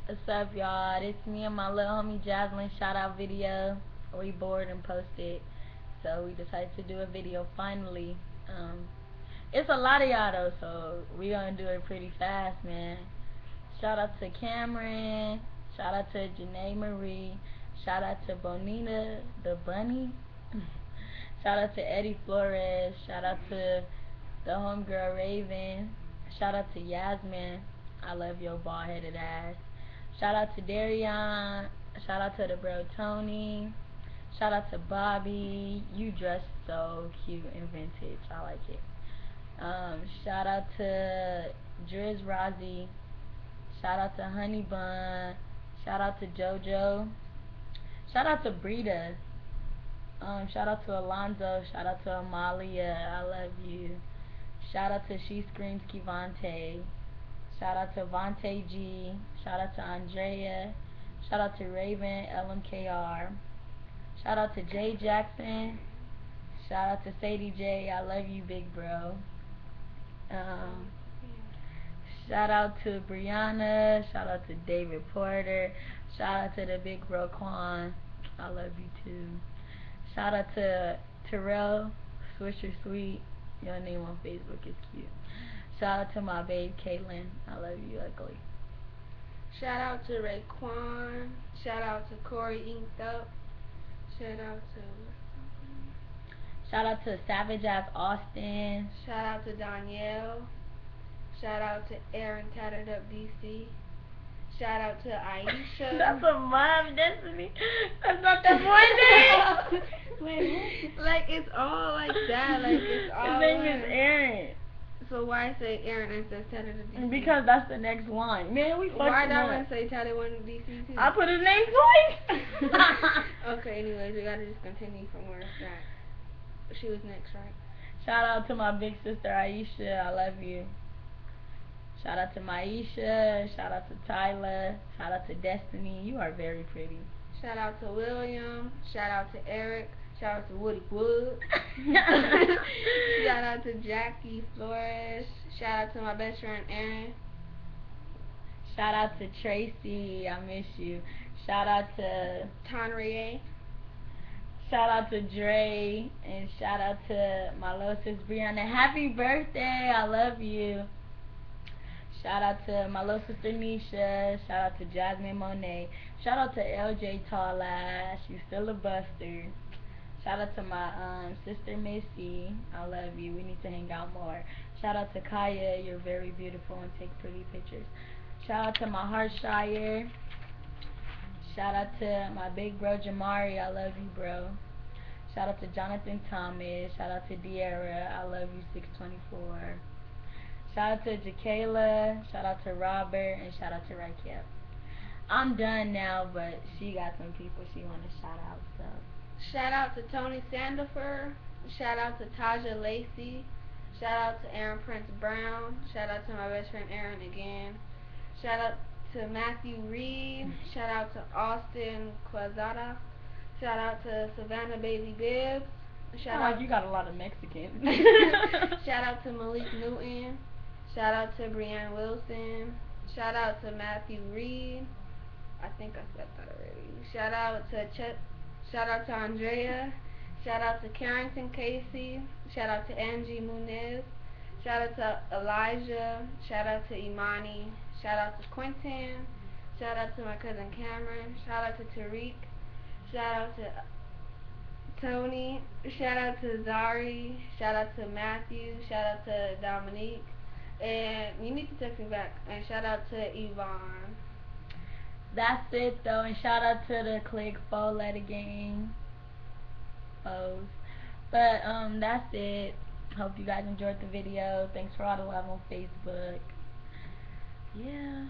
What's up, y'all? It's me and my little homie Jasmine shout out video. We bored and posted, so we decided to do a video finally. It's a lot of y'all though, so we gonna do it pretty fast, man. Shout out to Cameron. Shout out to Janae Marie. Shout out to Bonita the Bunny. Shout out to Eddie Flores. Shout out to the homegirl Raven. Shout out to Yasmin. I love your bald headed ass. Shout out to Darion. Shout out to the bro Tony. Shout out to Bobby. You dress so cute and vintage. I like it. Shout out to Driz Rozzy. Shout out to Honey Bun. Shout out to JoJo. Shout out to Brita. Shout out to Alonzo. Shout out to Amalia. I love you. Shout out to She Screams Kivante. Shout out to Vontae G. Shout out to Andrea. Shout out to Raven LMKR. Shout out to Jay Jackson. Shout out to Sadie J. I love you, big bro. Shout out to Brianna. Shout out to David Porter. Shout out to the big bro Quan. I love you too. Shout out to Terrell Swisher Sweet. Your name on Facebook is cute. Shout out to my babe Caitlin. I love you, ugly. Shout out to Raekwon. Shout out to Corey Inked Up. Shout out to Savage Ass Austin. Shout out to Danielle. Shout out to Aaron Tattered Up DC. Shout out to Aisha. That's a mom, Destiny. That's not the boy name. Wait, like it's all like that. Like it's all. His name is Aaron. So why say Aaron instead of Tattered Up DC? Because that's the next one. Man, we fucked Why him not up. want to say Tattered One DC too? I put his name twice. Okay, anyways, we gotta just continue from where it's at. She was next, right? Shout out to my big sister Aisha. I love you. Shout out to Maisha. Shout out to Tyler. Shout out to Destiny. You are very pretty. Shout out to William. Shout out to Eric. Shout out to Woody Wood. Shout out to Jackie Flores. Shout out to my best friend Aaron. Shout out to Tracy. I miss you. Shout out to Tonrier. Shout out to Dre. And shout out to my little sis Brianna. Happy birthday. I love you. Shout out to my little sister Nisha. Shout out to Jasmine Monet. Shout out to LJ Tall Ass. You still a buster. Shout out to my sister Missy. I love you. We need to hang out more. Shout out to Kaya. You're very beautiful and take pretty pictures. Shout out to my Heartshire. Shout out to my big bro Jamari. I love you, bro. Shout out to Jonathan Thomas. Shout out to De'Ara. I love you, 624. Shout out to Jakayla. Shout out to Robert. And shout out to Raquel. I'm done now, but she got some people she want to shout out. So shout out to Tony Sandifer. Shout out to Taja Lacey. Shout out to Aaron Prince Brown. Shout out to my best friend Aaron again. Shout out to Matthew Reed. Shout out to Austin Quezada. Shout out to Savannah Bailey Bibbs. Shout out. You got a lot of Mexicans. Shout out to Malik Newton. Shout out to Brianne Wilson. Shout out to Matthew Reed. I think I said that already. Shout out to Shout out to Andrea. Shout out to Carrington Casey. Shout out to Angie Munez. Shout out to Elijah. Shout out to Imani. Shout out to Quentin. Shout out to my cousin Cameron. Shout out to Tariq. Shout out to Tony. Shout out to Zari. Shout out to Matthew. Shout out to Dominique. And you need to text me back. And shout out to Yvonne. That's it though. And shout out to the Click 4-letter gang. Foes. But that's it. Hope you guys enjoyed the video. Thanks for all the love on Facebook. Yeah.